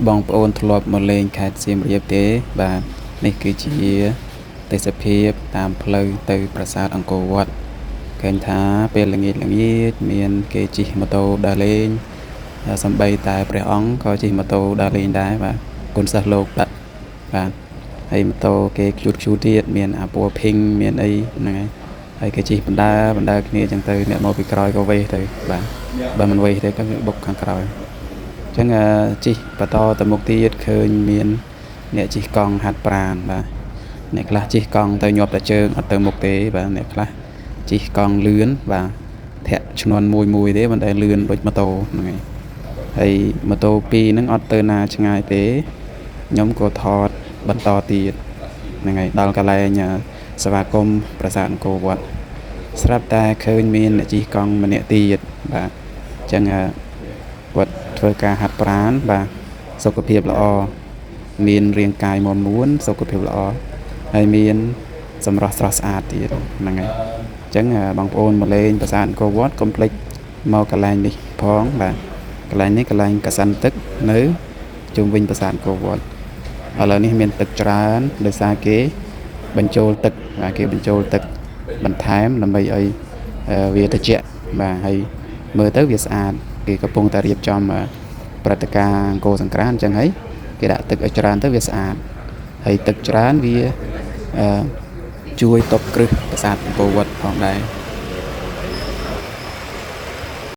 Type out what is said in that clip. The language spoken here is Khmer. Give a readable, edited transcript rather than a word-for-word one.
បងប្អូនធ្លាប់មកលេងខេត្តសៀមរាបទេបាទនេះគឺជាទេសភាពតាមផ្លូវទៅប្រាសាទអង្គរវត្តឃើញថាពេលល្ងាចមានគេជិះម៉ូតូដើរលេងសម្បីតែព្រះអង្គក៏ជិះម៉ូតូដើរលេងដែរបាទគុណសិស្សលោកដាក់បាទហើយម៉ូតូគេខ្ជូតទៀតមានអាពណ៌ pink មានអីហ្នឹងហើយគេជិះបណ្ដើរគ្នាអញ្ចឹងទៅអ្នកមកពីក្រោយក៏វេសទៅបាទបើមិនវេសទេក៏បុកខាងក្រោយអញ្ចឹងជិះបន្តទៅមុខទៀតឃើញមានអ្នកជិះកង់ហាត់ប្រាណបាទអ្នកខ្លះជិះកង់ទៅញាប់តែជើងអត់ទៅមុខទេបាទអ្នកខ្លះជិះកង់លឿនបាទធាក់ឈ្នាន់មួយទេមិនដែលលឿនដូចម៉ូតូហ្នឹងហើយម៉ូតូពីរហ្នឹងអត់ទៅណាឆ្ងាយទេខ្ញុំក៏ថតបន្តទៀតហ្នឹងហើយដល់កន្លែងសវគមប្រាសាទអង្គរវត្តស្រាប់តែឃើញមានអ្នកជិះកង់ម្នាក់ទៀតបាទអញ្ចឹងគាត់ធ្វើការហាត់ប្រាណបាទសុខភាពល្អមានរាងកាយមាំមួនសុខភាពល្អហើយមានសម្រស់ស្រស់ស្អាតទៀតហ្នឹងហើយអញ្ចឹងបងប្អូនមកលេងប្រាសាទអង្គរវត្តកុំភ្លេចមកកន្លែងនេះផងបាទកន្លែងនេះកន្លែងកសិនទឹកនៅជុំវិញប្រាសាទអង្គរវត្តឥឡូវនេះមានទឹកច្រើនដោយសារគេបញ្ចូលទឹកបាទគេបញ្ចូលទឹកបន្ថែមដើម្បីឲ្យវាត្រជាក់បាទហើយមើលទៅវាស្អាតគេកំពុងតែរៀបចំព្រឹត្តិការណ៍អង្គរសង្ក្រាន្តអញ្ចឹងហើយគេដាក់ទឹកឲ្យច្រើនទៅវាស្អាតហើយទឹកច្រើនវាជួយទប់គ្រឹះប្រាសាទអង្គរវត្តផងដែរ